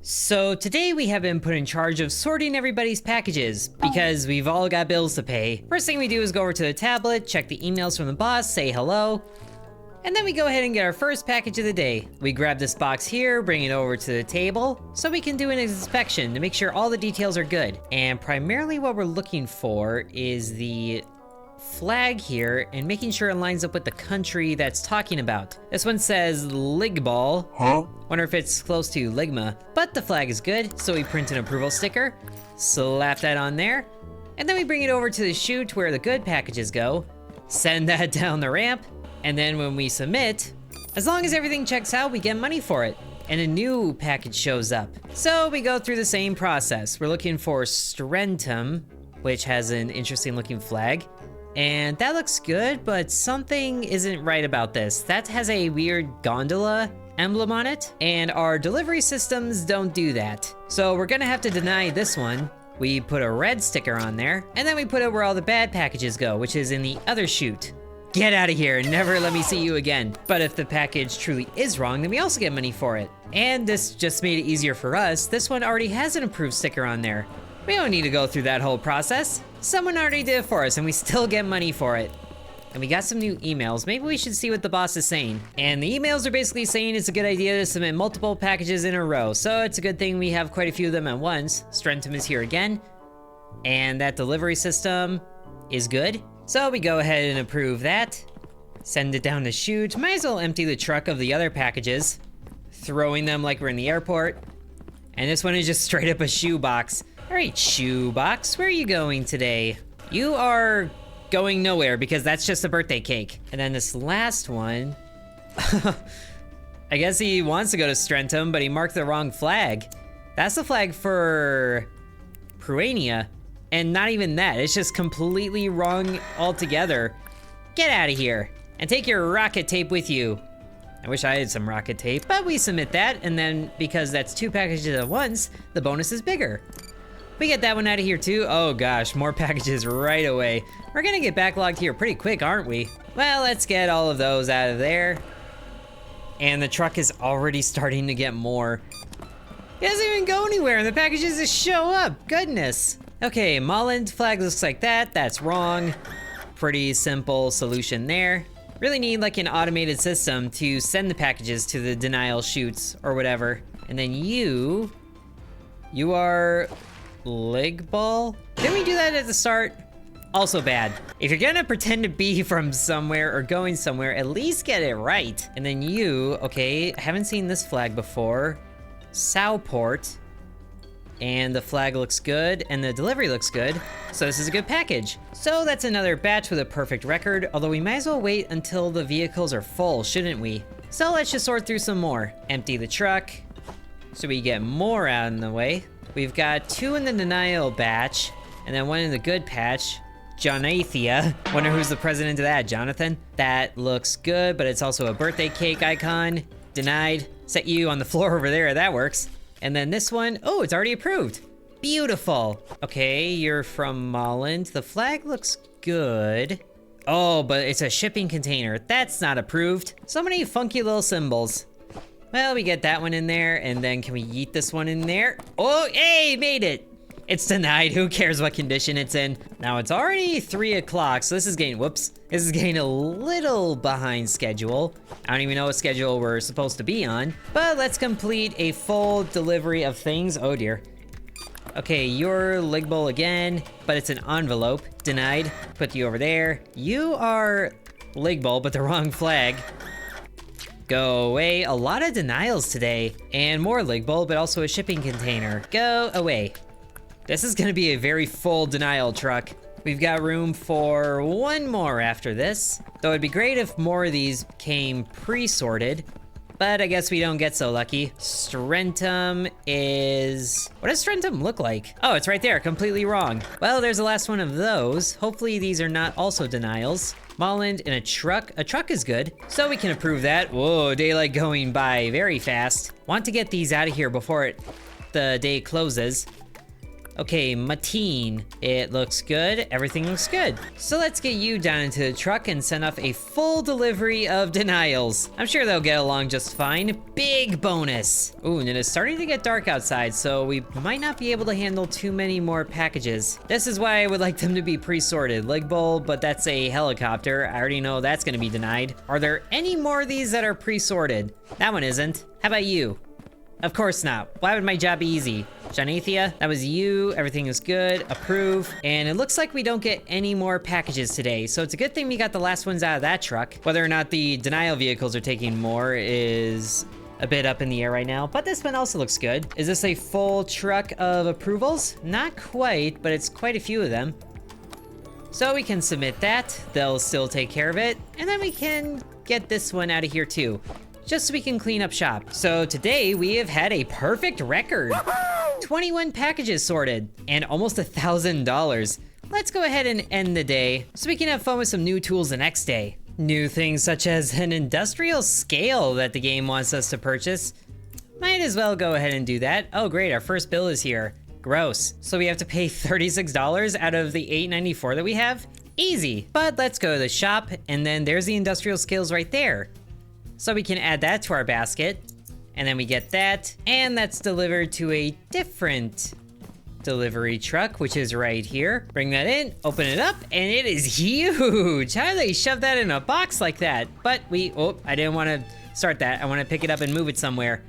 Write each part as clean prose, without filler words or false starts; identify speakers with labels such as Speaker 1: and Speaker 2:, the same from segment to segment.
Speaker 1: So today we have been put in charge of sorting everybody's packages because we've all got bills to pay. First thing we do is go over to the tablet, check the emails from the boss, say hello, and then we go ahead and get our first package of the day. We grab this box here, bring it over to the table so we can do an inspection to make sure all the details are good. And primarily what we're looking for is the flag here and making sure it lines up with the country that's talking about. This one says Ligbal.
Speaker 2: Huh?
Speaker 1: Wonder if it's close to Ligma, but the flag is good, so we print an approval sticker, slap that on there, and then we bring it over to the chute where the good packages go, send that down the ramp, and then when we submit, as long as everything checks out, we get money for it, and a new package shows up. So we go through the same process. We're looking for Strentum, which has an interesting looking flag, and that looks good, but something isn't right about this. That has a weird gondola emblem on it, and our delivery systems don't do that. So we're gonna have to deny this one. We put a red sticker on there, and then we put it where all the bad packages go, which is in the other chute. Get out of here, never let me see you again. But if the package truly is wrong, then we also get money for it. And this just made it easier for us. This one already has an approved sticker on there. We don't need to go through that whole process. Someone already did it for us, and we still get money for it. And we got some new emails. Maybe we should see what the boss is saying. And the emails are basically saying it's a good idea to submit multiple packages in a row. So it's a good thing we have quite a few of them at once. Strentum is here again. And that delivery system is good. So we go ahead and approve that. Send it down the chute. Might as well empty the truck of the other packages. Throwing them like we're in the airport. And this one is just straight up a shoebox. All right, shoebox, where are you going today? You are going nowhere because that's just a birthday cake. And then this last one, I guess he wants to go to Strentum, but he marked the wrong flag. That's the flag for Pruania, and not even that. It's just completely wrong altogether. Get out of here and take your rocket tape with you. I wish I had some rocket tape, but we submit that, and then because that's 2 packages at once, the bonus is bigger. We get that one out of here too. Oh gosh, more packages right away. We're gonna get backlogged here pretty quick, aren't we? Well, let's get all of those out of there. And the truck is already starting to get more. It doesn't even go anywhere and the packages just show up, goodness. Okay, Molland flag looks like that, that's wrong. Pretty simple solution there. Really need like an automated system to send the packages to the denial chutes or whatever. And then you are Ligball? Didn't we do that at the start? Also bad. If you're gonna pretend to be from somewhere or going somewhere, at least get it right. And then you, okay, I haven't seen this flag before. Southport. And the flag looks good, and the delivery looks good. So this is a good package. So that's another batch with a perfect record, although we might as well wait until the vehicles are full, shouldn't we? So let's just sort through some more. Empty the truck, so we get more out of the way. We've got 2 in the denial batch, and then 1 in the good patch. Jonathia. Wonder who's the president of that, Jonathan? That looks good, but it's also a birthday cake icon. Denied. Set you on the floor over there, that works. And then this one, oh, it's already approved. Beautiful. Okay, you're from Molland. The flag looks good. Oh, but it's a shipping container. That's not approved. So many funky little symbols. Well, we get that one in there, and then can we yeet this one in there? Oh, hey, made it! It's denied, who cares what condition it's in? Now it's already 3 o'clock, so this is getting, whoops. This is getting a little behind schedule. I don't even know what schedule we're supposed to be on, but let's complete a full delivery of things. Oh dear. Okay, you're Ligbal again, but it's an envelope. Denied, put you over there. You are Ligbal, but the wrong flag. Go away. A lot of denials today. And more Ligbal, but also a shipping container. Go away. This is gonna be a very full denial truck. We've got room for 1 more after this. Though it'd be great if more of these came pre-sorted. But I guess we don't get so lucky. Strentum is... What does Strentum look like? Oh, it's right there, completely wrong. Well, there's the last one of those. Hopefully these are not also denials. Molland in a truck. A truck is good, so we can approve that. Whoa, daylight going by very fast. Want to get these out of here before the day closes. Okay, Mateen. It looks good. Everything looks good. So let's get you down into the truck and send off a full delivery of denials. I'm sure they'll get along just fine. Big bonus. Ooh, and it is starting to get dark outside, so we might not be able to handle too many more packages. This is why I would like them to be pre-sorted. Leg bowl, but that's a helicopter. I already know that's gonna be denied. Are there any more of these that are pre-sorted? That one isn't. How about you? Of course not. Why would my job be easy? Janethia, that was you. Everything is good. Approve. And it looks like we don't get any more packages today. So it's a good thing we got the last ones out of that truck. Whether or not the denial vehicles are taking more is a bit up in the air right now, but this one also looks good. Is this a full truck of approvals? Not quite, but it's quite a few of them. So we can submit that. They'll still take care of it. And then we can get this one out of here too, just so we can clean up shop. So today we have had a perfect record. 21 packages sorted and almost $1,000. Let's go ahead and end the day so we can have fun with some new tools the next day. New things such as an industrial scale that the game wants us to purchase. Might as well go ahead and do that. Oh great, our first bill is here. Gross. So we have to pay $36 out of the $8.94 that we have? Easy. But let's go to the shop, and then there's the industrial scales right there. So we can add that to our basket, and then we get that, and that's delivered to a different delivery truck, which is right here. Bring that in, open it up, and it is huge. How do they shove that in a box like that? But I didn't want to start that. I want to pick it up and move it somewhere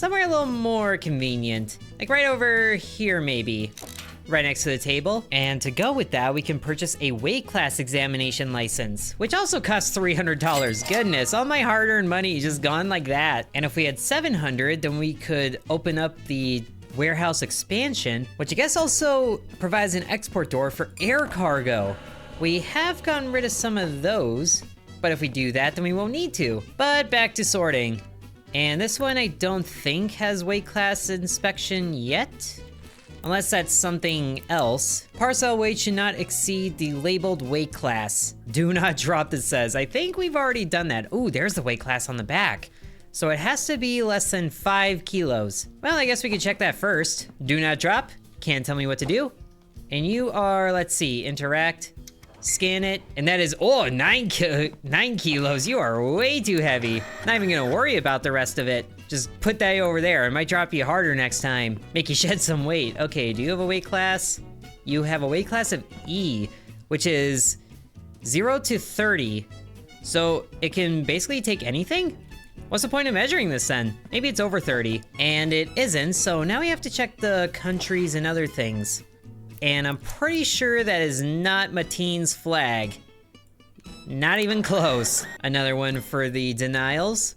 Speaker 1: a little more convenient, like right over here maybe. Right next to the table. And to go with that, we can purchase a weight class examination license, which also costs $300. Goodness, all my hard-earned money is just gone like that. And if we had 700, then we could open up the warehouse expansion, which I guess also provides an export door for air cargo. We have gotten rid of some of those, but if we do that, then we won't need to. But back to sorting. And this one I don't think has weight class inspection yet. Unless that's something else. Parcel weight should not exceed the labeled weight class. Do not drop, it says. I think we've already done that. Ooh, there's the weight class on the back. So it has to be less than 5 kilos. Well, I guess we could check that first. Do not drop. Can't tell me what to do. And you are, let's see, interact. Scan it, and that is, 9 kilos. You are way too heavy. Not even gonna worry about the rest of it. Just put that over there. It might drop you harder next time. Make you shed some weight. Okay, do you have a weight class? You have a weight class of E, which is 0 to 30. So it can basically take anything? What's the point of measuring this then? Maybe it's over 30. And it isn't, so now we have to check the countries and other things. And I'm pretty sure that is not Mateen's flag. Not even close. Another one for the denials.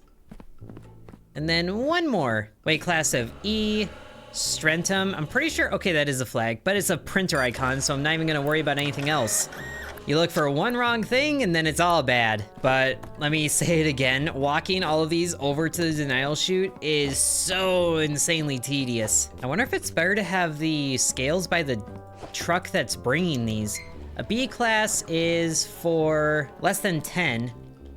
Speaker 1: And then one more. Weight class of E, Strentum. I'm pretty sure, okay, that is a flag, but it's a printer icon, so I'm not even gonna worry about anything else. You look for one wrong thing and then it's all bad. But let me say it again, walking all of these over to the denial chute is so insanely tedious. I wonder if it's better to have the scales by the truck that's bringing these. A B class is for less than 10,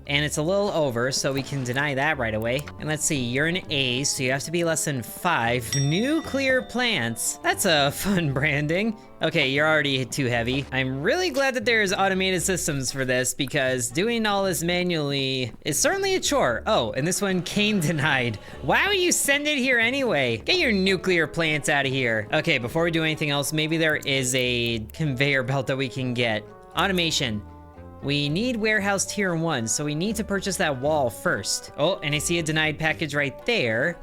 Speaker 1: and it's a little over, so we can deny that right away. And let's see, you're an A, so you have to be less than 5. Nuclear plants. That's a fun branding. Okay, you're already too heavy. I'm really glad that there's automated systems for this, because doing all this manually is certainly a chore. Oh, and this one came denied. Why would you send it here anyway? Get your nuclear plants out of here. Okay, before we do anything else, maybe there is a conveyor belt that we can get. Automation. We need warehouse tier 1, so we need to purchase that wall first. Oh, and I see a denied package right there.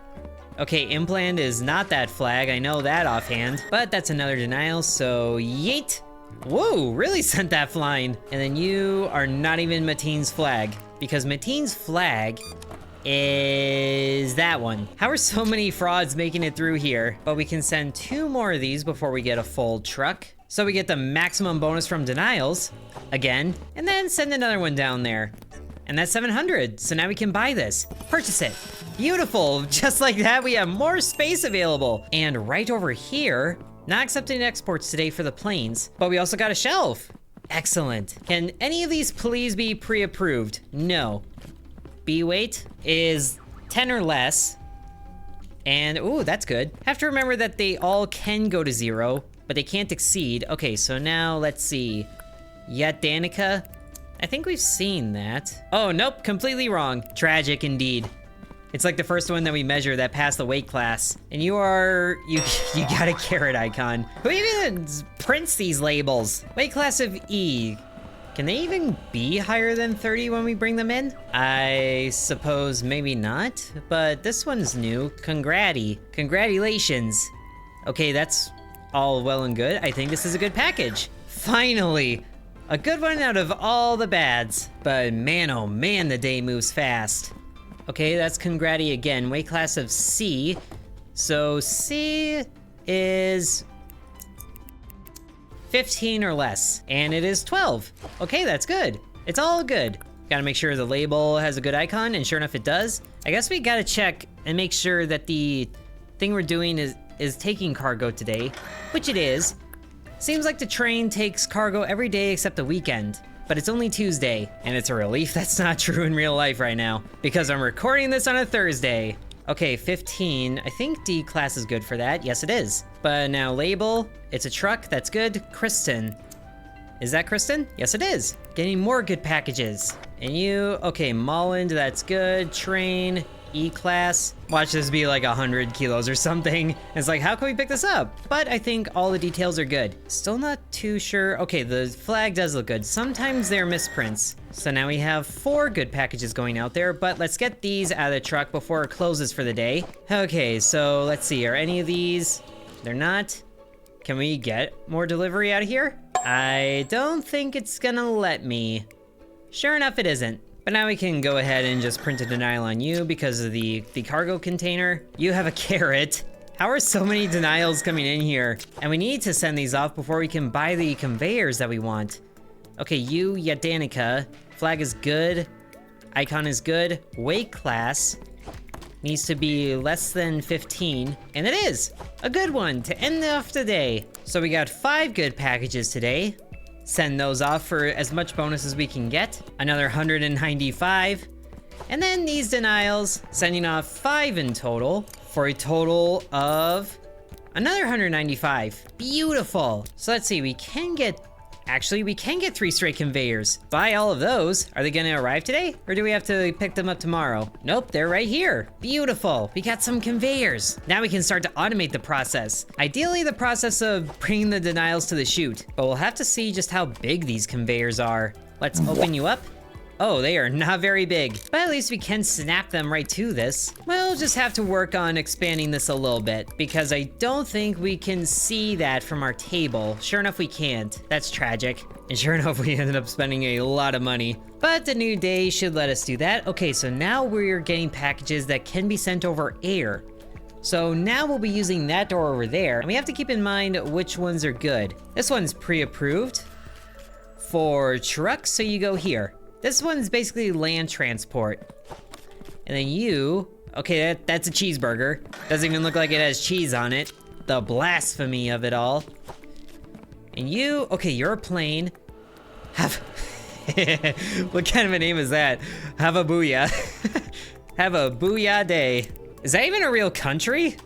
Speaker 1: Okay, implant is not that flag, I know that offhand, but that's another denial, so yeet. Whoa, really sent that flying. And then you are not even Mateen's flag, because Mateen's flag is that one. How are so many frauds making it through here? But we can send 2 more of these before we get a full truck. So we get the maximum bonus from denials, again, and then send another one down there. And that's 700, so now we can buy this. Purchase it. Beautiful, just like that, we have more space available. And right over here, not accepting exports today for the planes, but we also got a shelf. Excellent. Can any of these please be pre-approved? No. B weight is 10 or less. And, ooh, that's good. Have to remember that they all can go to 0. but they can't exceed. Okay, so now let's see. Yet Danica? I think we've seen that. Oh, nope, completely wrong. Tragic indeed. It's like the first one that we measure that passed the weight class. And you got a carrot icon. Who even prints these labels? Weight class of E. Can they even be higher than 30 when we bring them in? I suppose maybe not, but this one's new. Congratulations. Okay, that's all well and good. I think this is a good package. Finally, a good one out of all the bads. But man, oh man, the day moves fast. Okay, that's Congrati again, weight class of C. So C is 15 or less, and it is 12. Okay, that's good. It's all good. Gotta make sure the label has a good icon, and sure enough it does. I guess we gotta check and make sure that the thing we're doing is taking cargo today, which it is. Seems like the train takes cargo every day except the weekend, but it's only Tuesday, and it's a relief that's not true in real life right now, because I'm recording this on a Thursday. Okay, 15, I think D class is good for that. Yes, it is. But now label, it's a truck, that's good. Kristen. Is that Kristen? Yes, it is. Getting more good packages. And you, okay, Molland, that's good. Train, E class. Watch this be like 100 kilos or something. It's like, how can we pick this up? But I think all the details are good. Still not too sure. Okay, the flag does look good. Sometimes they're misprints. So now we have 4 good packages going out there, but let's get these out of the truck before it closes for the day. Okay, so let's see, are any of these? They're not. Can we get more delivery out of here? I don't think it's gonna let me. Sure enough, it isn't. But now we can go ahead and just print a denial on you because of the cargo container. You have a carrot. How are so many denials coming in here? And we need to send these off before we can buy the conveyors that we want. Okay, you, Danica. Flag is good. Icon is good. Weight class needs to be less than 15. And it is! A good one to end off the day. So we got 5 good packages today. Send those off for as much bonus as we can get. Another 195. And then these denials, sending off 5 in total, for a total of another 195. Beautiful. So let's see, we can get 3 straight conveyors. Buy all of those. Are they gonna arrive today? Or do we have to pick them up tomorrow? Nope, they're right here. Beautiful. We got some conveyors. Now we can start to automate the process. Ideally, the process of bringing the denials to the chute. But we'll have to see just how big these conveyors are. Let's open you up. Oh, they are not very big, but at least we can snap them right to this. We'll just have to work on expanding this a little bit, because I don't think we can see that from our table. Sure enough, we can't. That's tragic. And sure enough, we ended up spending a lot of money. But the new day should let us do that. Okay, so now we're getting packages that can be sent over air. So now we'll be using that door over there, and we have to keep in mind which ones are good. This one's pre-approved for trucks, so you go here. This one's basically land transport. And then you, okay, that's a cheeseburger. Doesn't even look like it has cheese on it. The blasphemy of it all. And you, okay, you're a plane. What kind of a name is that? Have a booyah. Have a booyah day. Is that even a real country?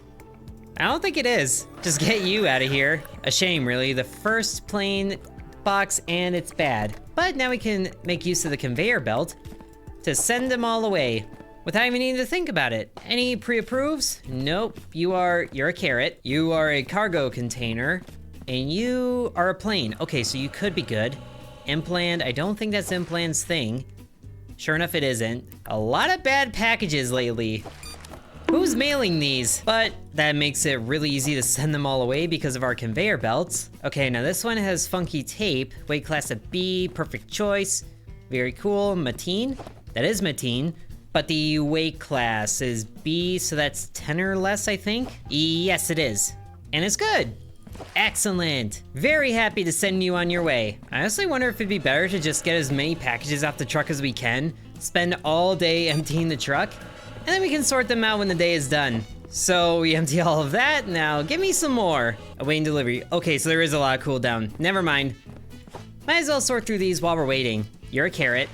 Speaker 1: I don't think it is. Just get you out of here. A shame, really. The first plane box and it's bad. But now we can make use of the conveyor belt to send them all away without even needing to think about it. Any pre-approves? Nope. You're a carrot. You are a cargo container. And you are a plane. Okay, so you could be good. Implant, I don't think that's Implant's thing. Sure enough, it isn't. A lot of bad packages lately. Who's mailing these? But that makes it really easy to send them all away because of our conveyor belts. Okay, now this one has funky tape. Weight class of B, perfect choice. Very cool. Mateen? That is Mateen. But the weight class is B, so that's 10 or less, I think? Yes, it is. And it's good. Excellent. Very happy to send you on your way. I honestly wonder if it'd be better to just get as many packages off the truck as we can, spend all day emptying the truck, and then we can sort them out when the day is done. So we empty all of that. Now give me some more. Awaiting delivery. Okay, so there is a lot of cooldown. Never mind. Might as well sort through these while we're waiting. You're a carrot.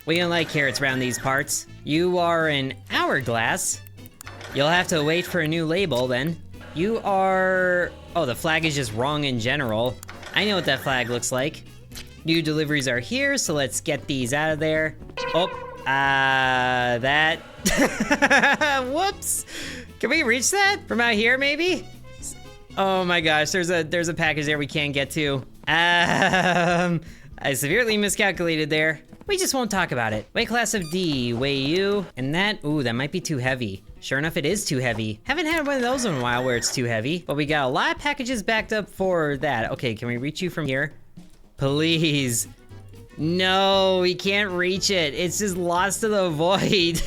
Speaker 1: We don't like carrots around these parts. You are an hourglass. You'll have to wait for a new label then. You are... Oh, the flag is just wrong in general. I know what that flag looks like. New deliveries are here, so let's get these out of there. Oh, that... Whoops! Can we reach that from out here, maybe? Oh my gosh, there's a package there we can't get to. I severely miscalculated there. We just won't talk about it. Weight class of D, weigh you, and that, ooh, that might be too heavy. Sure enough, it is too heavy. Haven't had one of those in a while where it's too heavy, but we got a lot of packages backed up for that. Okay, can we reach you from here? Please. No, we can't reach it. It's just lost to the void.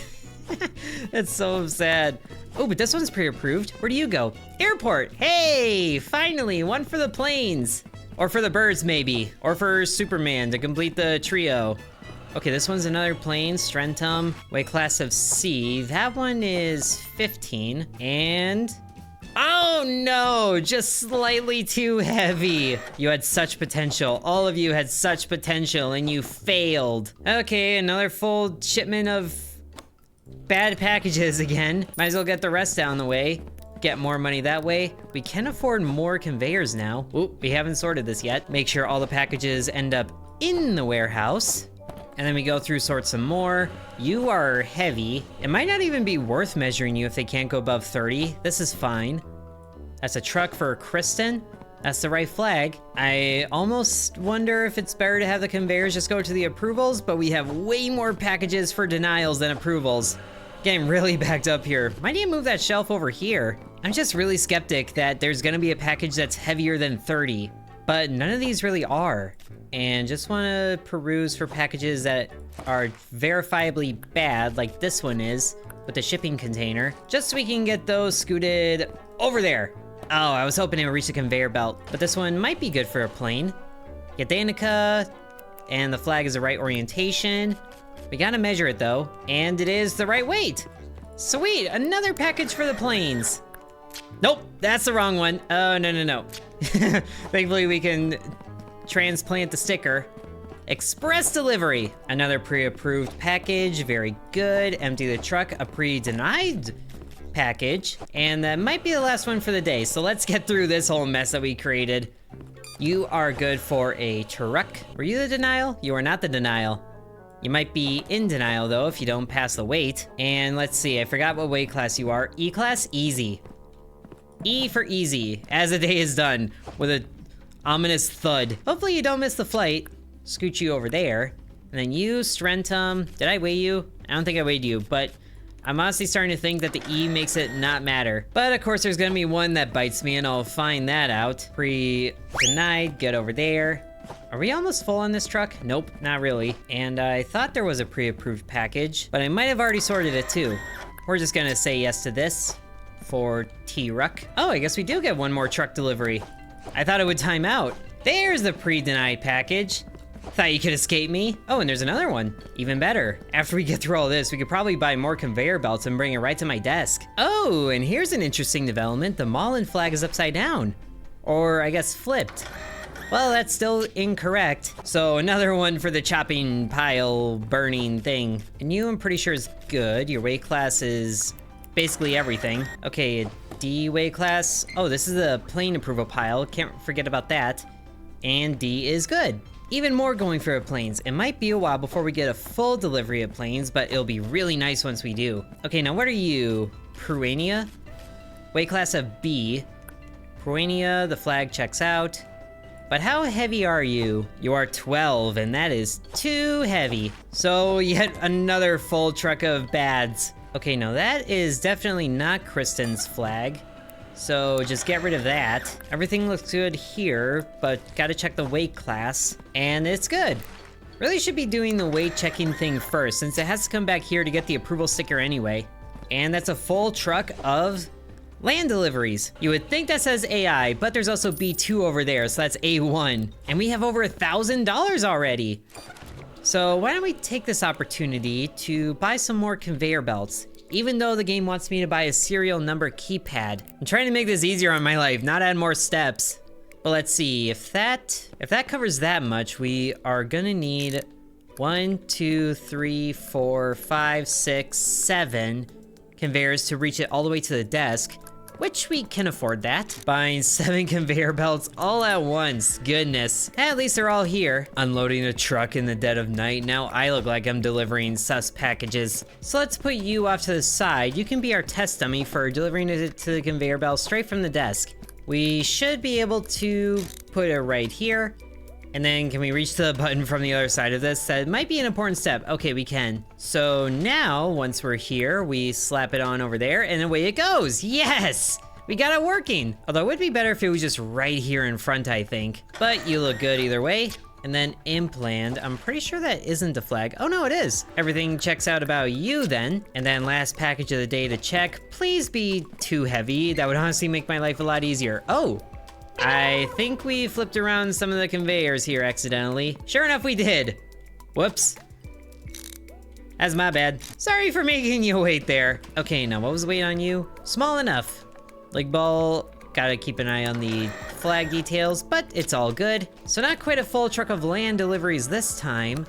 Speaker 1: That's so sad. Oh, but this one's pre-approved. Where do you go? Airport. Hey, finally, one for the planes. Or for the birds, maybe. Or for Superman to complete the trio. Okay, this one's another plane, Strentum, weight class of C. That one is 15, and... Oh no, just slightly too heavy. You had such potential. All of you had such potential, and you failed. Okay, another full shipment of bad packages again. Might as well get the rest down the way. Get more money that way. We can afford more conveyors now. Oop, we haven't sorted this yet. Make sure all the packages end up in the warehouse. And then we go through, sort some more. You are heavy. It might not even be worth measuring you if they can't go above 30. This is fine. That's a truck for Kristen. That's the right flag. I almost wonder if it's better to have the conveyors just go to the approvals, but we have way more packages for denials than approvals. Getting really backed up here. Might need to move that shelf over here. I'm just really skeptic that there's gonna be a package that's heavier than 30, but none of these really are. And just wanna peruse for packages that are verifiably bad, like this one is, with the shipping container, just so we can get those scooted over there. Oh, I was hoping it would reach the conveyor belt, but this one might be good for a plane. Get Danica, and the flag is the right orientation. We gotta measure it though, and it is the right weight. Sweet, another package for the planes. Nope, that's the wrong one. Oh, no. Thankfully we can transplant the sticker. Express delivery, another pre-approved package, very good. Empty the truck, a pre-denied package, and that might be the last one for the day, so let's get through this whole mess that we created. You are good for a truck. Were you the denial? You are not the denial. You might be in denial though if you don't pass the weight. And let's see, I forgot what weight class you are. E class, easy. E for easy, as the day is done, with a ominous thud. Hopefully you don't miss the flight. Scoot you over there. And then you, Strentum. Did I weigh you? I don't think I weighed you, but I'm honestly starting to think that the E makes it not matter. But of course there's gonna be one that bites me and I'll find that out. Pre-denied, get over there. Are we almost full on this truck? Nope, not really. And I thought there was a pre-approved package, but I might have already sorted it too. We're just gonna say yes to this for T-Ruck. Oh, I guess we do get one more truck delivery. I thought it would time out. There's the pre-denied package. Thought you could escape me. Oh, and there's another one. Even better. After we get through all this, we could probably buy more conveyor belts and bring it right to my desk. Oh, and here's an interesting development. The Mullen flag is upside down. Or I guess flipped. Well, that's still incorrect. So another one for the chopping pile burning thing. And you, I'm pretty sure is good. Your weight class is basically everything. Okay, D weight class. Oh, this is the plane approval pile. Can't forget about that. And D is good. Even more going for planes. It might be a while before we get a full delivery of planes, but it'll be really nice once we do. Okay, now what are you? Peruania? Weight class of B. Peruania, the flag checks out. But how heavy are you? You are 12, and that is too heavy. So yet another full truck of bads. Okay, no, that is definitely not Kristen's flag. So just get rid of that. Everything looks good here, but gotta check the weight class, and it's good. Really should be doing the weight checking thing first, since it has to come back here to get the approval sticker anyway. And that's a full truck of land deliveries. You would think that says AI, but there's also B2 over there, so that's A1. And we have over $1,000 already. So why don't we take this opportunity to buy some more conveyor belts? Even though the game wants me to buy a serial number keypad. I'm trying to make this easier on my life, not add more steps. But let's see, if that covers that much, we are gonna need 1, 2, 3, 4, 5, 6, 7 conveyors to reach it all the way to the desk, which we can afford that. Buying 7 conveyor belts all at once, goodness. At least they're all here. Unloading a truck in the dead of night. Now I look like I'm delivering sus packages. So let's put you off to the side. You can be our test dummy for delivering it to the conveyor belt straight from the desk. We should be able to put it right here. And then can we reach the button from the other side of this? That might be an important step. Okay, we can. So now, once we're here, we slap it on over there and away it goes. Yes! We got it working. Although it would be better if it was just right here in front, I think. But you look good either way. And then implant, I'm pretty sure that isn't a flag. Oh no, it is. Everything checks out about you then. And then last package of the day to check. Please be too heavy. That would honestly make my life a lot easier. Oh. I think we flipped around some of the conveyors here accidentally. Sure enough, we did. Whoops. That's my bad. Sorry for making you wait there. Okay, now what was the weight on you? Small enough. Leg ball, gotta keep an eye on the flag details, but it's all good. So not quite a full truck of land deliveries this time,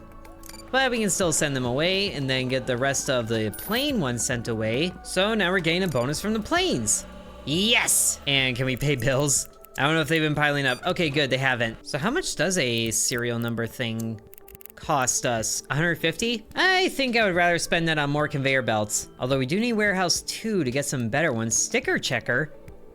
Speaker 1: but we can still send them away and then get the rest of the plane ones sent away. So now we're getting a bonus from the planes. Yes! And can we pay bills? I don't know if they've been piling up. Okay, good, they haven't. So how much does a serial number thing cost us? 150? I think I would rather spend that on more conveyor belts. Although we do need warehouse 2 to get some better ones. Sticker checker.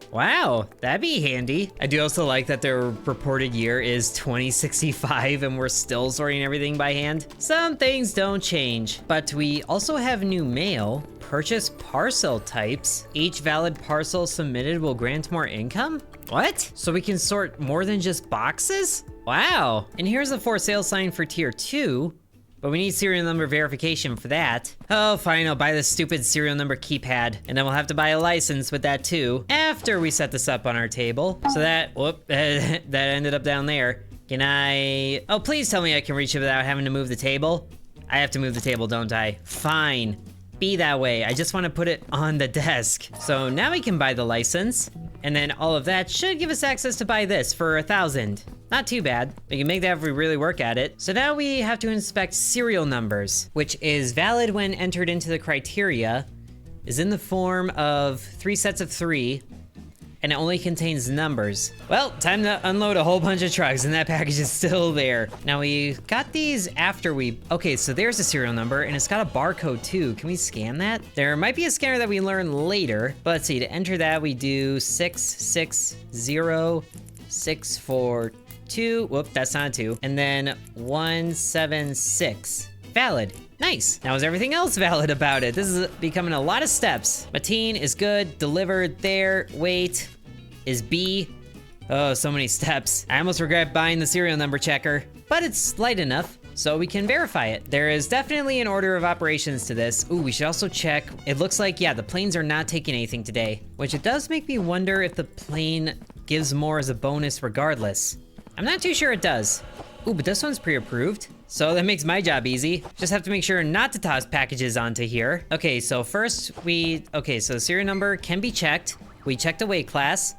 Speaker 1: Wow, that'd be handy. I do also like that their reported year is 2065 and we're still sorting everything by hand. Some things don't change. But we also have new mail. Purchase parcel types. Each valid parcel submitted will grant more income? What? So we can sort more than just boxes? Wow. And here's a for sale sign for tier 2, but we need serial number verification for that. Oh, fine, I'll buy this stupid serial number keypad, and then we'll have to buy a license with that too, after we set this up on our table. So that, whoop, that ended up down there. Can I, oh, please tell me I can reach it without having to move the table. I have to move the table, don't I? Fine. Be that way. I just want to put it on the desk. So now we can buy the license, and then all of that should give us access to buy this for 1,000. Not too bad. We can make that if we really work at it. So now we have to inspect serial numbers, which is valid when entered into the criteria, is in the form of 3 sets of 3, and it only contains numbers. Well, time to unload a whole bunch of trucks, and that package is still there. Now we got these after we, okay, so there's a serial number, and it's got a barcode too. Can we scan that? There might be a scanner that we learn later, but let's see, to enter that we do 660642, whoop, that's not a 2, and then 176, valid. Nice. Now is everything else valid about it? This is becoming a lot of steps. Mateen is good, delivered there, wait, is B. Oh, so many steps. I almost regret buying the serial number checker, but it's light enough, so we can verify it. There is definitely an order of operations to this. Ooh, we should also check. It looks like, yeah, the planes are not taking anything today, which it does make me wonder if the plane gives more as a bonus regardless. I'm not too sure it does. Ooh, but this one's pre-approved, so that makes my job easy. Just have to make sure not to toss packages onto here. Okay, so first okay, so the serial number can be checked. We checked the weight class,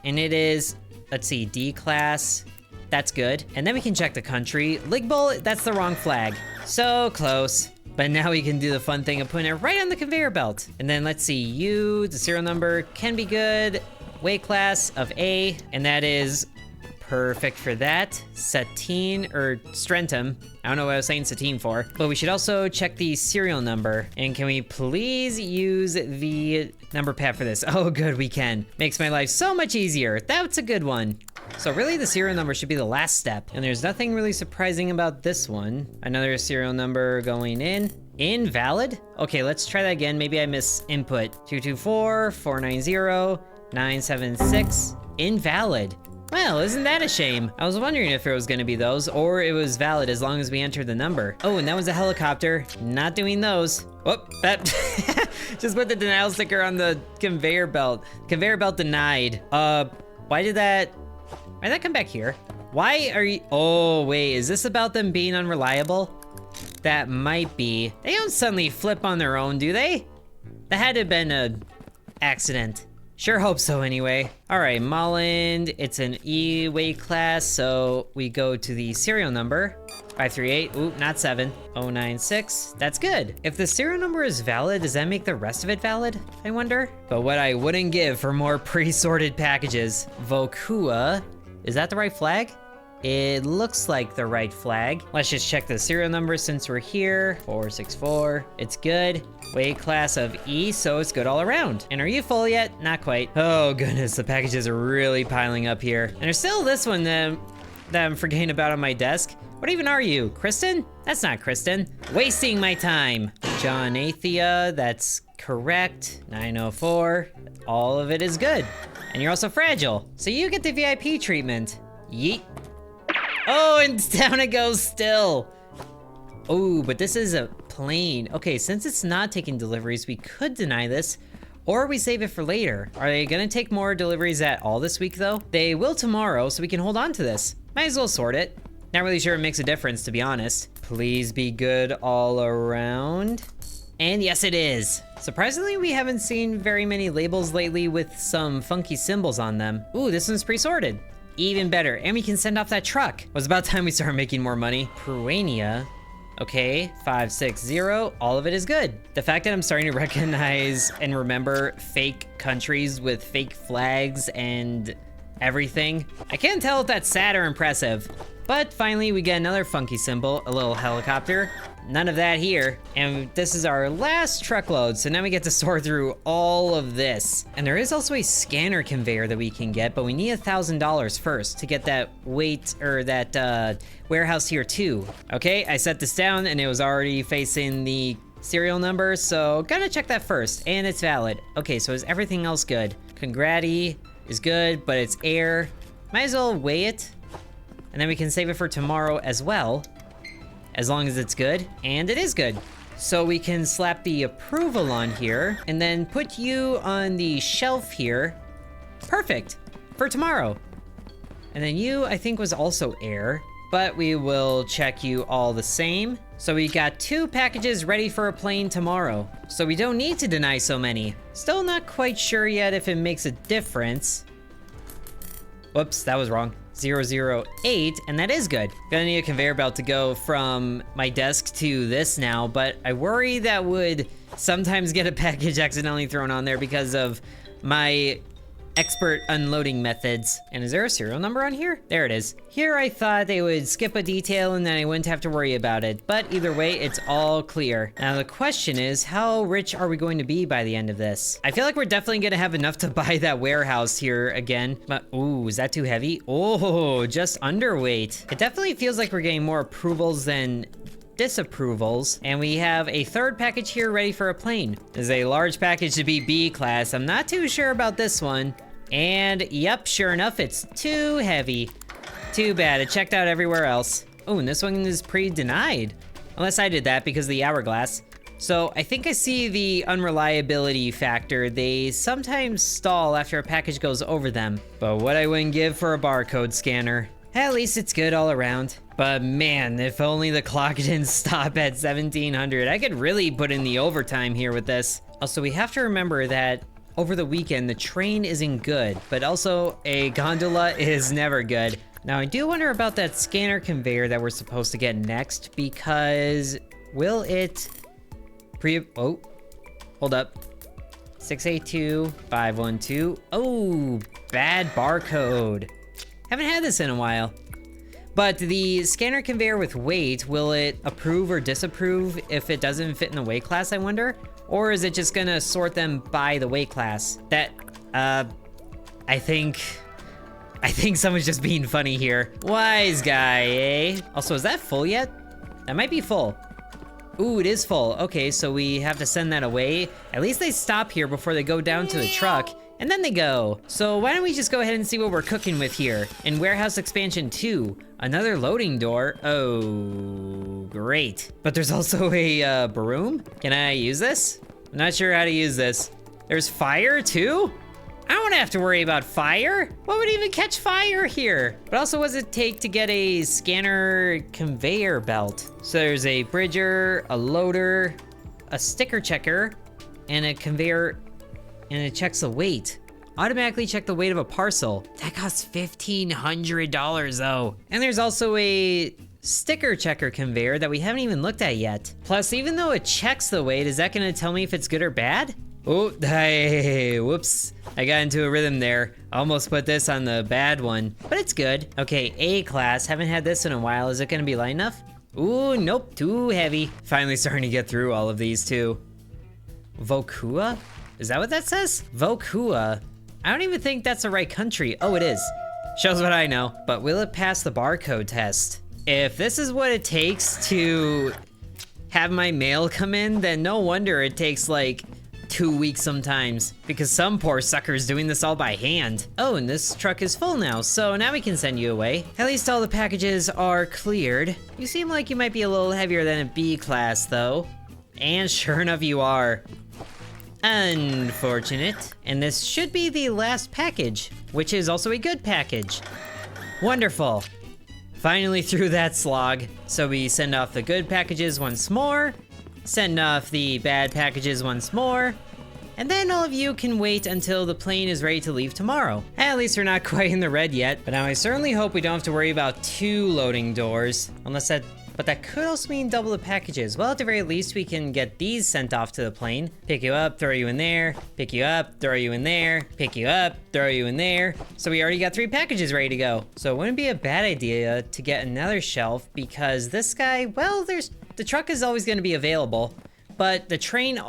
Speaker 1: and it is, let's see, D class. That's good. And then we can check the country. Ligbull, that's the wrong flag. So close. But now we can do the fun thing of putting it right on the conveyor belt. And then let's see, U, the serial number can be good. Weight class of A, and that is perfect for that. Satine, or Strentum. I don't know what I was saying Satine for. But we should also check the serial number. And can we please use the number pad for this? Oh, good, we can. Makes my life so much easier. That's a good one. So really the serial number should be the last step. And there's nothing really surprising about this one. Another serial number going in. Invalid? Okay, let's try that again. Maybe I miss input. 224 490 976. Invalid. Well, isn't that a shame? I was wondering if it was gonna be those, or it was valid as long as we entered the number. Oh, and that was a helicopter. Not doing those. Whoop, that just put the denial sticker on the conveyor belt. Conveyor belt denied. Why'd that come back here? Why are you, oh wait, is this about them being unreliable? That might be. They don't suddenly flip on their own, do they? That had to have been an accident. Sure hope so anyway. All right, Molland, it's an E weight class, so we go to the serial number. 538, ooh, not 7. 096, that's good. If the serial number is valid, does that make the rest of it valid, I wonder? But what I wouldn't give for more pre-sorted packages. Vokua, is that the right flag? It looks like the right flag. Let's just check the serial number since we're here. 464, it's good. Weight class of E, so it's good all around. And are you full yet? Not quite. Oh goodness, the packages are really piling up here. And there's still this one that I'm forgetting about on my desk. What even are you, Kristen? That's not Kristen. Wasting my time. John Athea, that's correct. 904, all of it is good. And you're also fragile, so you get the VIP treatment. Yeet. Oh, and down it goes still. Oh, but this is a plane. Okay, since it's not taking deliveries, we could deny this, or we save it for later. Are they gonna take more deliveries at all this week though? They will tomorrow, so we can hold on to this. Might as well sort it. Not really sure it makes a difference, to be honest. Please be good all around. And yes, it is. Surprisingly, we haven't seen very many labels lately with some funky symbols on them. Ooh, this one's pre-sorted. Even better, and we can send off that truck. Well, it's about time we start making more money. Peruania, okay, 560, all of it is good. The fact that I'm starting to recognize and remember fake countries with fake flags and everything, I can't tell if that's sad or impressive. But finally, we get another funky symbol, a little helicopter. None of that here. And this is our last truckload, so now we get to sort through all of this. And there is also a scanner conveyor that we can get, but we need $1,000 first to get that weight, or that warehouse here too. Okay, I set this down and it was already facing the serial number, so gotta check that first, and it's valid. Okay, so is everything else good? Congrati is good, but it's air. Might as well weigh it, and then we can save it for tomorrow as well, as long as it's good, and it is good. So we can slap the approval on here, and then put you on the shelf here. Perfect, for tomorrow. And then you, I think, was also air, but we will check you all the same. So we got 2 packages ready for a plane tomorrow, so we don't need to deny so many. Still not quite sure yet if it makes a difference. Whoops, that was wrong. 008, and that is good. Gonna need a conveyor belt to go from my desk to this now, but I worry that would sometimes get a package accidentally thrown on there because of my expert unloading methods. And is there a serial number on here? There it is. Here I thought they would skip a detail and then I wouldn't have to worry about it, but either way, it's all clear. Now the question is, how rich are we going to be by the end of this? I feel like we're definitely gonna have enough to buy that warehouse here again, but ooh, is that too heavy? Oh, just underweight. It definitely feels like we're getting more approvals than disapprovals, and we have a 3rd package here ready for a plane. This is a large package to be B class. I'm not too sure about this one. And yep, sure enough, it's too heavy. Too bad, it checked out everywhere else. Oh, and this one is pre-denied. Unless I did that because of the hourglass. So I think I see the unreliability factor. They sometimes stall after a package goes over them. But what I wouldn't give for a barcode scanner. At least it's good all around. But man, if only the clock didn't stop at 1700. I could really put in the overtime here with this. Also, we have to remember that over the weekend, the train isn't good, but also a gondola is never good. Now, I do wonder about that scanner conveyor that we're supposed to get next, because will it oh, hold up. 682-512. Oh, bad barcode. Haven't had this in a while. But the scanner conveyor with weight, will it approve or disapprove if it doesn't fit in the weight class, I wonder? Or is it just gonna sort them by the weight class? That, I think someone's just being funny here. Wise guy, eh? Also, is that full yet? That might be full. Ooh, it is full. Okay, so we have to send that away. At least they stop here before they go down to the truck, and then they go. So why don't we just go ahead and see what we're cooking with here. In Warehouse Expansion 2, another loading door. Oh, great. But there's also a broom. Can I use this? I'm not sure how to use this. There's fire too? I don't have to worry about fire. What would even catch fire here? But also, what does it take to get a scanner conveyor belt? So there's a bridger, a loader, a sticker checker, and a conveyor, and it checks the weight. Automatically check the weight of a parcel. That costs $1,500 though. And there's also a sticker checker conveyor that we haven't even looked at yet. Plus, even though it checks the weight, is that gonna tell me if it's good or bad? Oh, hey, whoops. I got into a rhythm there. Almost put this on the bad one, but it's good. Okay, A class, haven't had this in a while. Is it gonna be light enough? Ooh, nope, too heavy. Finally starting to get through all of these too. Vokua? Is that what that says? Vokua. I don't even think that's the right country. Oh, it is. Shows what I know. But will it pass the barcode test? If this is what it takes to have my mail come in, then no wonder it takes like 2 weeks sometimes, because some poor sucker's doing this all by hand. Oh, and this truck is full now, so now we can send you away. At least all the packages are cleared. You seem like you might be a little heavier than a B class though. And sure enough you are. Unfortunate. And this should be the last package, which is also a good package. Wonderful. Finally through that slog. So we send off the good packages once more, send off the bad packages once more, and then all of you can wait until the plane is ready to leave tomorrow. At least we're not quite in the red yet, but now I certainly hope we don't have to worry about 2 loading doors, but that could also mean double the packages. Well, at the very least, we can get these sent off to the plane. Pick you up, throw you in there, pick you up, throw you in there, pick you up, throw you in there. So we already got 3 packages ready to go. So it wouldn't be a bad idea to get another shelf, because this guy, well, the truck is always gonna be available, but the train,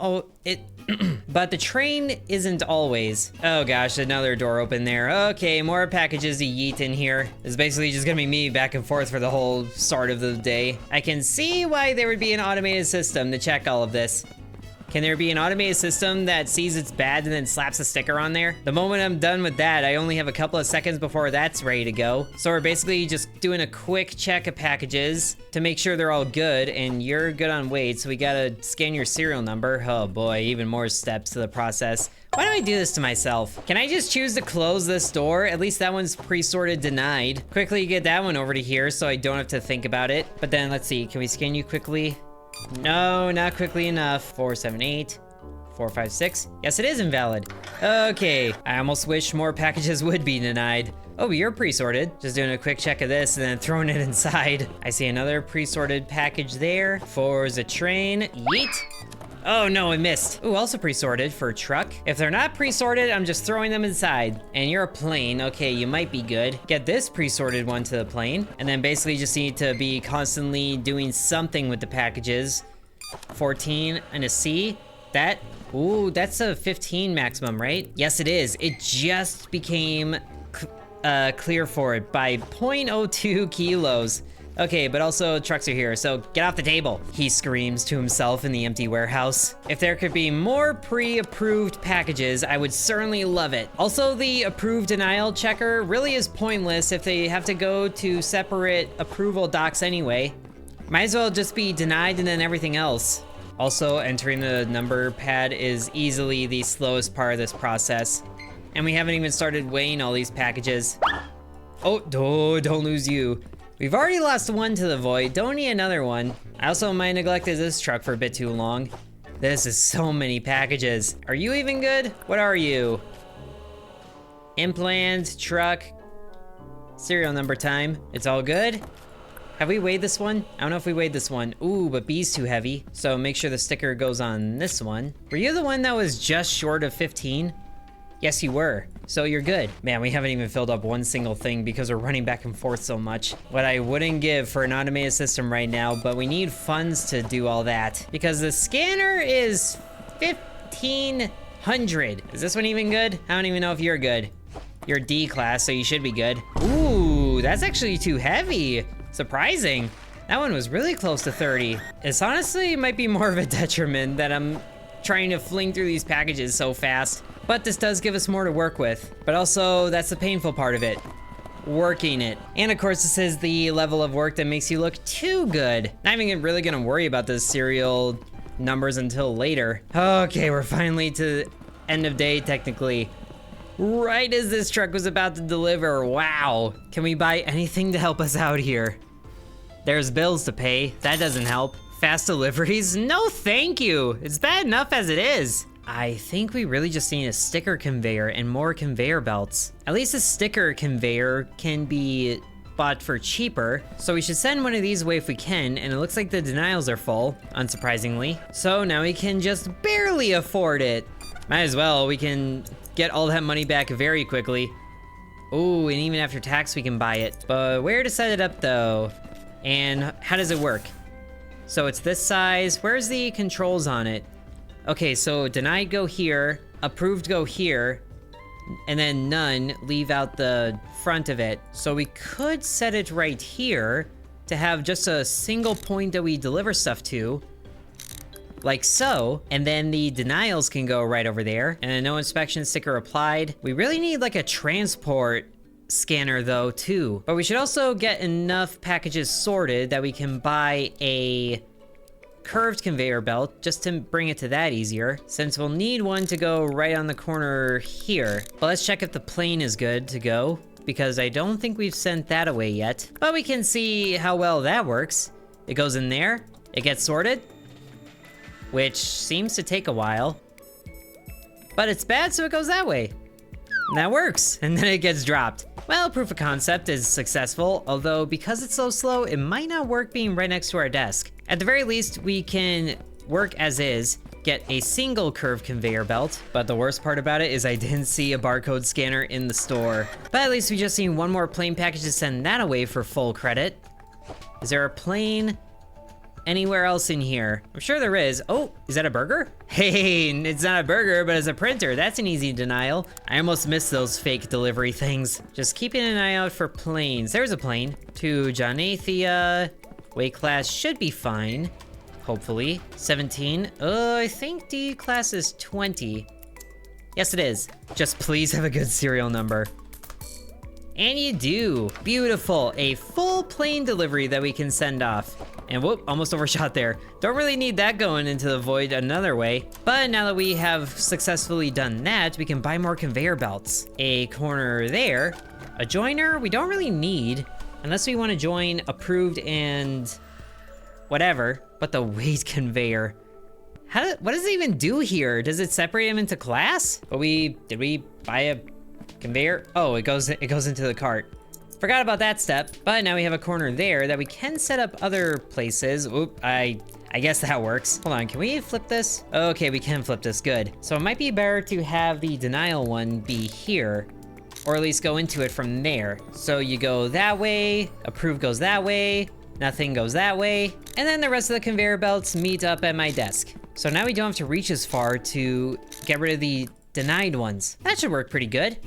Speaker 1: but the train isn't always. Oh gosh, another door open there. Okay, more packages to yeet in here. It's basically just gonna be me back and forth for the whole start of the day. I can see why there would be an automated system to check all of this. Can there be an automated system that sees it's bad and then slaps a sticker on there? The moment I'm done with that, I only have a couple of seconds before that's ready to go. So we're basically just doing a quick check of packages to make sure they're all good, and you're good on weight, so we gotta scan your serial number. Oh boy, even more steps to the process. Why do I do this to myself? Can I just choose to close this door? At least that one's pre-sorted denied. Quickly get that one over to here so I don't have to think about it. But then let's see, can we scan you quickly? No, not quickly enough. 478, 456. Yes, it is invalid. Okay, I almost wish more packages would be denied. Oh, you're pre-sorted. Just doing a quick check of this and then throwing it inside. I see another pre-sorted package there. Four's a train. Yeet. Oh no, I missed. Ooh, also pre-sorted for a truck. If they're not pre-sorted, I'm just throwing them inside. And you're a plane. Okay, you might be good. Get this pre-sorted one to the plane. And then basically just need to be constantly doing something with the packages. 14 and a C. Ooh, that's a 15 maximum, right? Yes, it is. It just became clear for it by 0.02 kilos. Okay, but also trucks are here, so get off the table, he screams to himself in the empty warehouse. If there could be more pre-approved packages, I would certainly love it. Also, the approved denial checker really is pointless if they have to go to separate approval docs anyway. Might as well just be denied and then everything else. Also, entering the number pad is easily the slowest part of this process. And we haven't even started weighing all these packages. Oh, don't lose you. We've already lost one to the void, don't need another one. I also might have neglected this truck for a bit too long. This is so many packages. Are you even good? What are you? Implant, truck, serial number time. It's all good? Have we weighed this one? I don't know if we weighed this one. Ooh, but B's too heavy. So make sure the sticker goes on this one. Were you the one that was just short of 15? Yes, you were. So you're good. Man, we haven't even filled up one single thing because we're running back and forth so much. What I wouldn't give for an automated system right now, but we need funds to do all that. Because the scanner is 1,500. Is this one even good? I don't even know if you're good. You're D class, so you should be good. Ooh, that's actually too heavy. Surprising. That one was really close to 30. It's honestly might be more of a detriment that I'm trying to fling through these packages so fast. But this does give us more to work with. But also, that's the painful part of it. Working it. And of course, this is the level of work that makes you look too good. Not even really gonna worry about the serial numbers until later. Okay, we're finally to end of day, technically. Right as this truck was about to deliver, wow. Can we buy anything to help us out here? There's bills to pay, that doesn't help. Fast deliveries? No thank you, it's bad enough as it is. I think we really just need a sticker conveyor and more conveyor belts. At least a sticker conveyor can be bought for cheaper, so we should send one of these away if we can, and it looks like the denials are full, unsurprisingly. So now we can just barely afford it. Might as well, we can get all that money back very quickly. Oh, and even after tax we can buy it. But where to set it up though? And how does it work? So it's this size. Where's the controls on it? Okay, so denied go here, approved go here, and then none, leave out the front of it. So we could set it right here to have just a single point that we deliver stuff to, like so, and then the denials can go right over there, and a no inspection sticker applied. We really need like a transport scanner though too, but we should also get enough packages sorted that we can buy a curved conveyor belt just to bring it to that easier, since we'll need one to go right on the corner here. But let's check if the plane is good to go, because I don't think we've sent that away yet, but we can see how well that works. It goes in there, it gets sorted, which seems to take a while, but it's bad, so it goes that way. And that works, and then it gets dropped. Well, proof of concept is successful, although because it's so slow, it might not work being right next to our desk. At the very least, we can work as is, get a single curved conveyor belt, but the worst part about it is I didn't see a barcode scanner in the store. But at least we just need one more plane package to send that away for full credit. Is there a plane anywhere else in here? I'm sure there is. Oh, is that a burger? Hey, it's not a burger, but it's a printer. That's an easy denial. I almost missed those fake delivery things. Just keeping an eye out for planes. There's a plane. To Jonathia. Weight class should be fine. Hopefully. 17. I think D class is 20. Yes, it is. Just please have a good serial number. And you do. Beautiful. A full plane delivery that we can send off. And whoop, almost overshot there. Don't really need that going into the void another way. But now that we have successfully done that, we can buy more conveyor belts. A corner there. A joiner we don't really need, unless we want to join approved and whatever. But the weight conveyor. What does it even do here? Does it separate them into class? But did we buy a conveyor? Oh, it goes into the cart. Forgot about that step, but now we have a corner there that we can set up other places. Oop, I guess that works. Hold on, can we flip this? Okay, we can flip this, good. So it might be better to have the denial one be here, or at least go into it from there. So you go that way, approve goes that way, nothing goes that way, and then the rest of the conveyor belts meet up at my desk. So now we don't have to reach as far to get rid of the denied ones. That should work pretty good.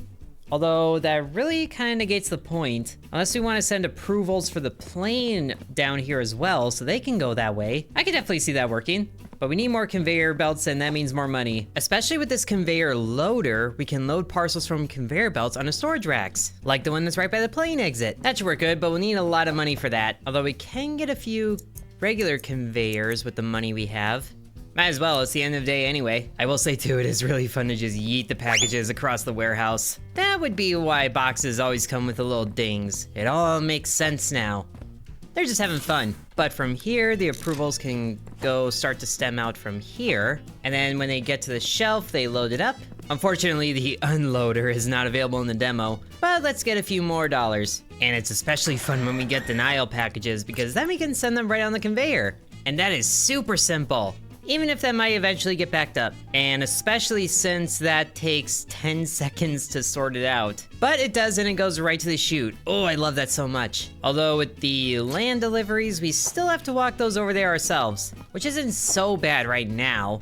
Speaker 1: Although that really kind of negates the point, unless we want to send approvals for the plane down here as well, so they can go that way. I could definitely see that working, but we need more conveyor belts, and that means more money. Especially with this conveyor loader, we can load parcels from conveyor belts onto storage racks, like the one that's right by the plane exit. That should work good, but we'll need a lot of money for that. Although we can get a few regular conveyors with the money we have. Might as well, it's the end of the day anyway. I will say too, it is really fun to just yeet the packages across the warehouse. That would be why boxes always come with the little dings. It all makes sense now. They're just having fun. But from here, the approvals can start to stem out from here. And then when they get to the shelf, they load it up. Unfortunately, the unloader is not available in the demo, but let's get a few more dollars. And it's especially fun when we get denial packages, because then we can send them right on the conveyor. And that is super simple. Even if that might eventually get backed up, and especially since that takes 10 seconds to sort it out. But it does, and it goes right to the chute. Oh, I love that so much. Although with the land deliveries, we still have to walk those over there ourselves, which isn't so bad right now.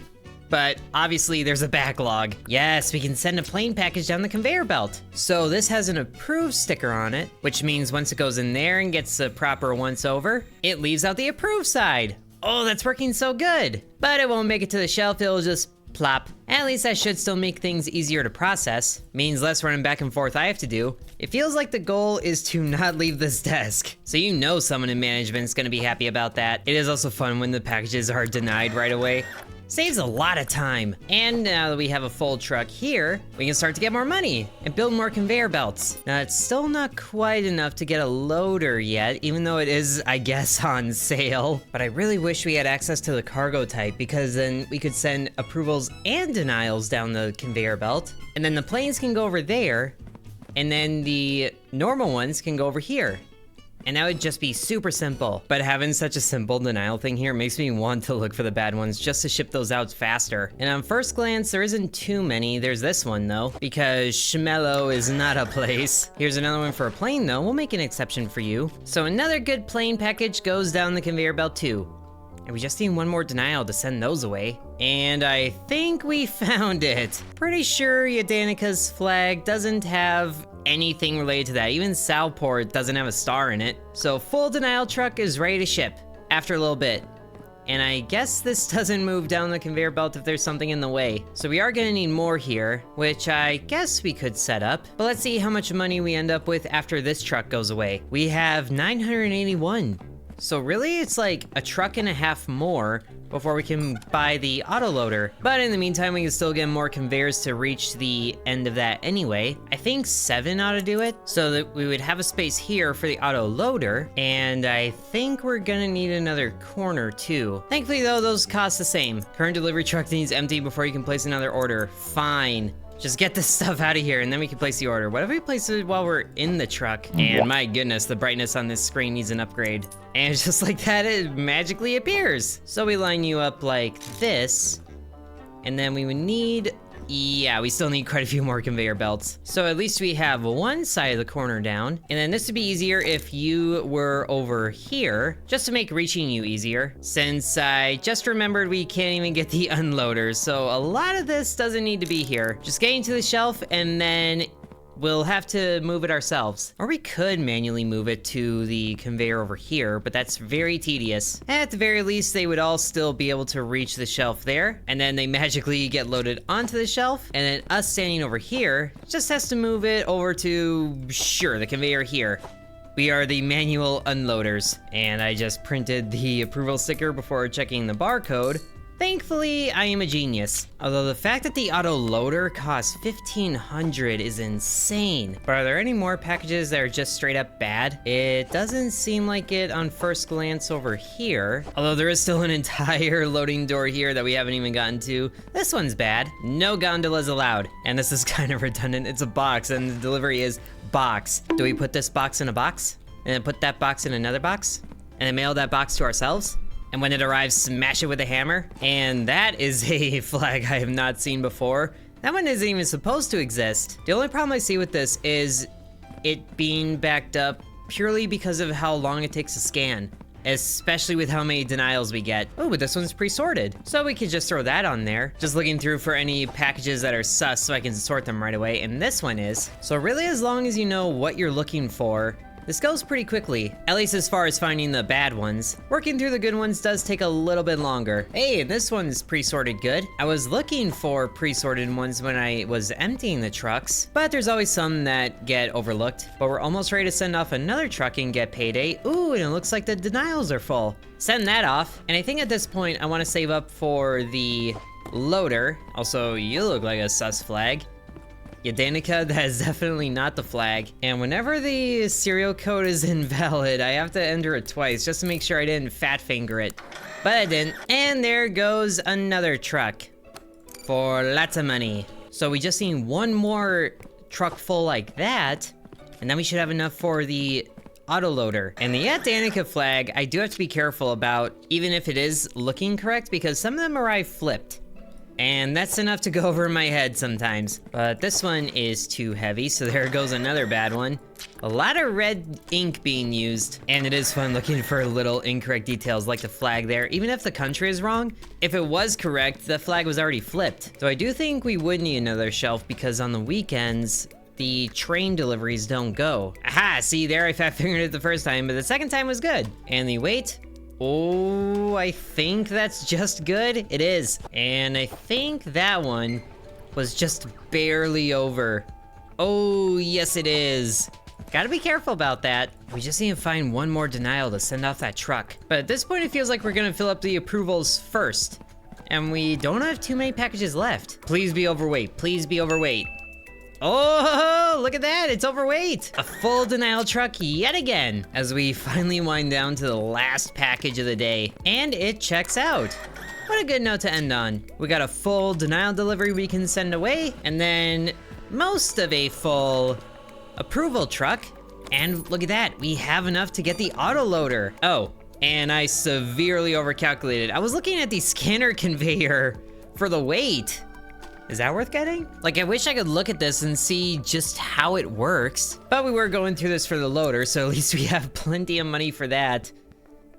Speaker 1: But obviously there's a backlog. Yes, we can send a plane package down the conveyor belt. So this has an approved sticker on it, which means once it goes in there and gets the proper once over, it leaves out the approved side. Oh, that's working so good. But it won't make it to the shelf, it'll just plop. At least that should still make things easier to process. Means less running back and forth I have to do. It feels like the goal is to not leave this desk. So you know someone in management is gonna be happy about that. It is also fun when the packages are denied right away. Saves a lot of time. And now that we have a full truck here, we can start to get more money and build more conveyor belts. Now, it's still not quite enough to get a loader yet, even though it is, I guess, on sale. But I really wish we had access to the cargo type, because then we could send approvals and denials down the conveyor belt. And then the planes can go over there, and then the normal ones can go over here. And that would just be super simple. But having such a simple denial thing here makes me want to look for the bad ones just to ship those out faster. And on first glance, there isn't too many. There's this one though, because Schmello is not a place. Here's another one for a plane though. We'll make an exception for you. So another good plane package goes down the conveyor belt too. And we just need one more denial to send those away. And I think we found it. Pretty sure Yadanica's flag doesn't have anything related to that. Even Salport doesn't have a star in it. So full denial truck is ready to ship after a little bit. And I guess this doesn't move down the conveyor belt if there's something in the way. So we are gonna need more here, which I guess we could set up. But let's see how much money we end up with after this truck goes away. We have 981. So really, it's like a truck and a half more before we can buy the autoloader. But in the meantime, we can still get more conveyors to reach the end of that anyway. I think 7 ought to do it, so that we would have a space here for the autoloader. And I think we're gonna need another corner too. Thankfully though, those cost the same. Current delivery truck needs empty before you can place another order. Fine. Just get this stuff out of here and then we can place the order. What if we place it while we're in the truck? And my goodness, the brightness on this screen needs an upgrade. And just like that, it magically appears. So we line you up like this. And then we would need, yeah, we still need quite a few more conveyor belts. So at least we have one side of the corner down. And then this would be easier if you were over here, just to make reaching you easier. Since I just remembered we can't even get the unloaders. So a lot of this doesn't need to be here. Just getting to the shelf and then we'll have to move it ourselves. Or we could manually move it to the conveyor over here, but that's very tedious. At the very least, they would all still be able to reach the shelf there, and then they magically get loaded onto the shelf, and then us standing over here just has to move it over to, sure, the conveyor here. We are the manual unloaders, and I just printed the approval sticker before checking the barcode. Thankfully, I am a genius. Although the fact that the auto loader costs 1,500 is insane. But are there any more packages that are just straight up bad? It doesn't seem like it on first glance over here. Although there is still an entire loading door here that we haven't even gotten to. This one's bad. No gondolas allowed. And this is kind of redundant. It's a box and the delivery is box. Do we put this box in a box? And then put that box in another box? And then mail that box to ourselves? And when it arrives, smash it with a hammer. And that is a flag I have not seen before. That one isn't even supposed to exist. The only problem I see with this is it being backed up purely because of how long it takes to scan, especially with how many denials we get. Oh, but this one's pre-sorted. So we could just throw that on there. Just looking through for any packages that are sus so I can sort them right away. And this one is. So really, as long as you know what you're looking for, this goes pretty quickly, at least as far as finding the bad ones. Working through the good ones does take a little bit longer. Hey, this one's pre-sorted good. I was looking for pre-sorted ones when I was emptying the trucks, but there's always some that get overlooked. But we're almost ready to send off another truck and get payday. Ooh, and it looks like the denials are full. Send that off. And I think at this point, I want to save up for the loader. Also, you look like a sus flag. Yadanica, that is definitely not the flag. And whenever the serial code is invalid, I have to enter it twice just to make sure I didn't fat finger it. But I didn't. And there goes another truck for lots of money. So we just need one more truck full like that, and then we should have enough for the autoloader. And the Yadanica flag, I do have to be careful about, even if it is looking correct, because some of them arrive flipped. And that's enough to go over my head sometimes. But this one is too heavy, so there goes another bad one. A lot of red ink being used. And it is fun looking for little incorrect details like the flag there. Even if the country is wrong, if it was correct, the flag was already flipped. So I do think we would need another shelf because on the weekends, the train deliveries don't go. Aha, see there, I fat fingered it the first time, but the second time was good. And the weight, oh, I think that's just good. It is. And I think that one was just barely over. Oh, yes it is. Gotta be careful about that. We just need to find one more denial to send off that truck. But at this point, it feels like we're gonna fill up the approvals first. And we don't have too many packages left. Please be overweight, please be overweight. Oh, look at that, it's overweight. A full denial truck yet again, as we finally wind down to the last package of the day. And it checks out. What a good note to end on. We got a full denial delivery we can send away, and then most of a full approval truck. And look at that, we have enough to get the auto loader. Oh, and I severely overcalculated. I was looking at the scanner conveyor for the weight. Is that worth getting? Like, I wish I could look at this and see just how it works. But we were going through this for the loader, so at least we have plenty of money for that.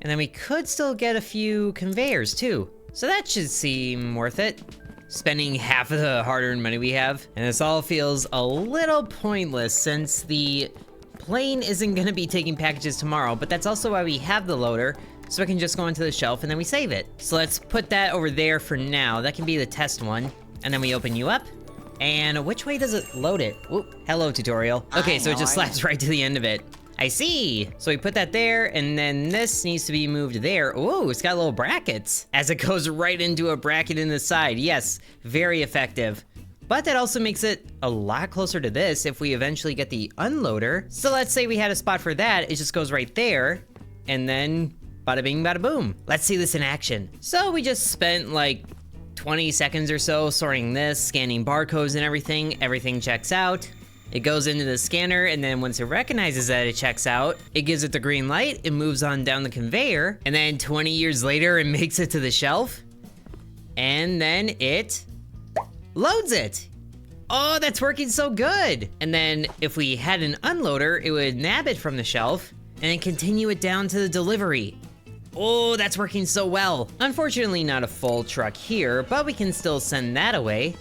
Speaker 1: And then we could still get a few conveyors too. So that should seem worth it. Spending half of the hard-earned money we have. And this all feels a little pointless since the plane isn't gonna be taking packages tomorrow, but that's also why we have the loader, so I can just go into the shelf and then we save it. So let's put that over there for now. That can be the test one. And then we open you up. And which way does it load it? Ooh, hello tutorial. Okay, so it just slaps right to the end of it. I see. So we put that there, and then this needs to be moved there. Ooh, it's got little brackets as it goes right into a bracket in the side. Yes, very effective. But that also makes it a lot closer to this if we eventually get the unloader. So let's say we had a spot for that, it just goes right there, and then bada bing, bada boom. Let's see this in action. So we just spent like 20 seconds or so sorting this, scanning barcodes and everything. Everything checks out. It goes into the scanner, and then once it recognizes that it checks out, it gives it the green light, it moves on down the conveyor, and then 20 years later, it makes it to the shelf, and then it loads it. Oh, that's working so good. And then if we had an unloader, it would nab it from the shelf and then continue it down to the delivery. Oh, that's working so well. Unfortunately, not a full truck here, but we can still send that away.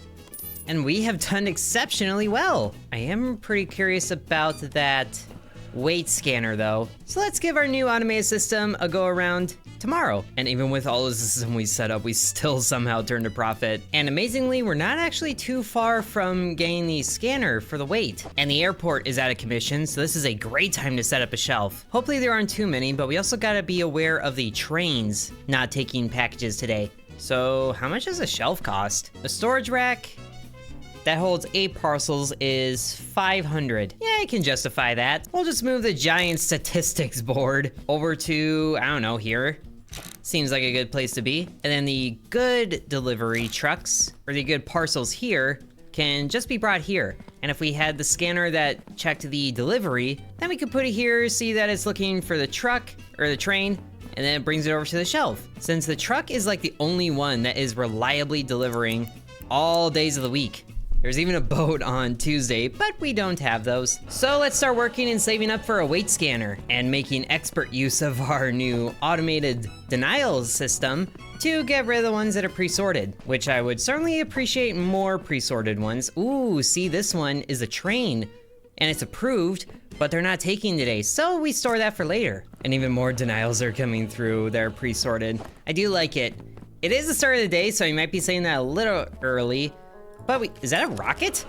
Speaker 1: And we have done exceptionally well. I am pretty curious about that weight scanner though. So let's give our new automated system a go around tomorrow. And even with all of the system we set up, we still somehow turned a profit. And amazingly, we're not actually too far from getting the scanner for the weight. And the airport is out of commission, so this is a great time to set up a shelf. Hopefully there aren't too many, but we also gotta be aware of the trains not taking packages today. So how much does a shelf cost? A storage rack that holds 8 parcels is 500. Yeah, I can justify that. We'll just move the giant statistics board over to, I don't know, here. Seems like a good place to be. And then the good delivery trucks, or the good parcels here, can just be brought here. And if we had the scanner that checked the delivery, then we could put it here, see that it's looking for the truck, or the train, and then it brings it over to the shelf. Since the truck is like the only one that is reliably delivering all days of the week. There's even a boat on Tuesday, but we don't have those. So let's start working and saving up for a weight scanner and making expert use of our new automated denial system to get rid of the ones that are pre-sorted, which I would certainly appreciate more pre-sorted ones. Ooh, see, this one is a train and it's approved, but they're not taking today, so we store that for later. And even more denials are coming through. They're pre-sorted. I do like it. It is the start of the day, so you might be saying that a little early. But is that a rocket?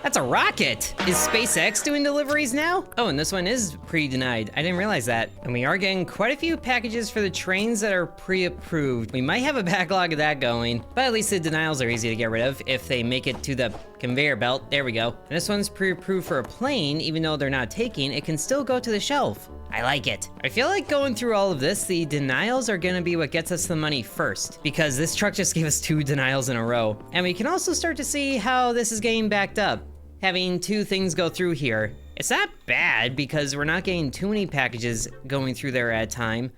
Speaker 1: That's a rocket! Is SpaceX doing deliveries now? Oh, and this one is pre-denied. I didn't realize that. And we are getting quite a few packages for the trains that are pre-approved. We might have a backlog of that going, but at least the denials are easy to get rid of if they make it to the conveyor belt. There we go. And this one's pre-approved for a plane, even though they're not taking, it can still go to the shelf. I like it. I feel like going through all of this, the denials are gonna be what gets us the money first, because this truck just gave us 2 denials in a row. And we can also start to see how this is getting backed up. Having 2 things go through here. It's not bad because we're not getting too many packages going through there at a time.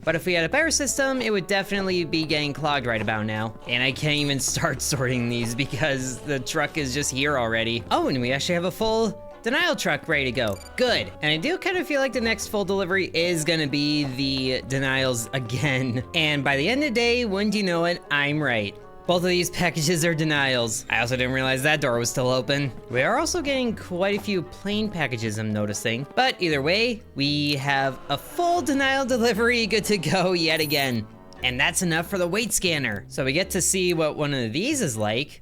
Speaker 1: But if we had a better system, it would definitely be getting clogged right about now. And I can't even start sorting these because the truck is just here already. Oh, and we actually have a full denial truck ready to go. Good. And I do kind of feel like the next full delivery is gonna be the denials again. And by the end of the day, wouldn't you know it, I'm right. Both of these packages are denials. I also didn't realize that door was still open. We are also getting quite a few plain packages, I'm noticing. But either way, we have a full denial delivery good to go yet again. And that's enough for the weight scanner. So we get to see what one of these is like.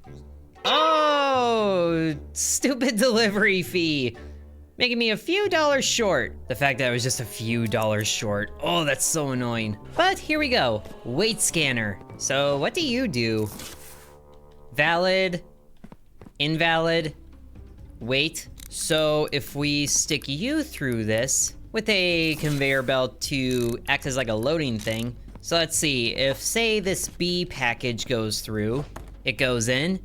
Speaker 1: Oh, stupid delivery fee. making me a few dollars short. The fact that I was just a few dollars short. Oh, that's so annoying. But here we go, weight scanner. So what do you do? Valid, invalid, weight. So if we stick you through this with a conveyor belt to act as like a loading thing. So let's see, if say this B package goes through, it goes in,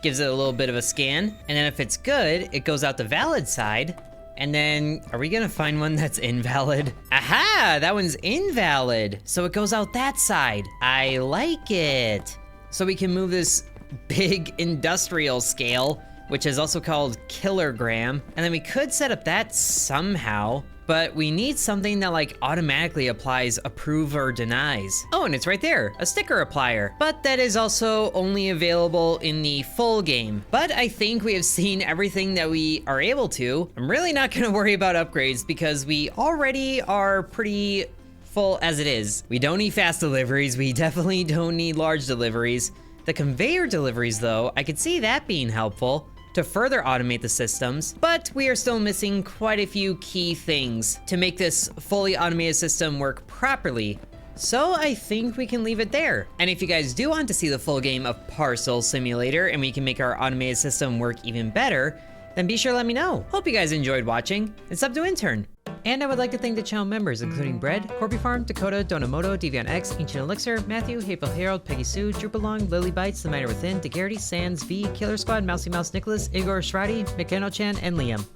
Speaker 1: gives it a little bit of a scan, and then if it's good, it goes out the valid side, and then, are we gonna find one that's invalid? Aha, that one's invalid, so it goes out that side. I like it. So we can move this big industrial scale, which is also called kilogram, and then we could set up that somehow, but we need something that like automatically applies approve or denies. Oh, and it's right there, a sticker applier. But that is also only available in the full game. But I think we have seen everything that we are able to. I'm really not gonna worry about upgrades because we already are pretty full as it is. We don't need fast deliveries. We definitely don't need large deliveries. The conveyor deliveries though, I could see that being helpful to further automate the systems, but we are still missing quite a few key things to make this fully automated system work properly. So I think we can leave it there. And if you guys do want to see the full game of Parcel Simulator and we can make our automated system work even better, then be sure to let me know. Hope you guys enjoyed watching. It's up to Intern. And I would like to thank the channel members, including Bread, Corby Farm, Dakota, Donamoto, Deviant X, Ancient Elixir, Matthew, Hateful Harold, Peggy Sue, Droopalong, Lily Bites, The Miner Within, DeGarity, Sands, V, Killer Squad, Mousy Mouse, Nicholas, Igor Shradi, McKenna-chan, and Liam.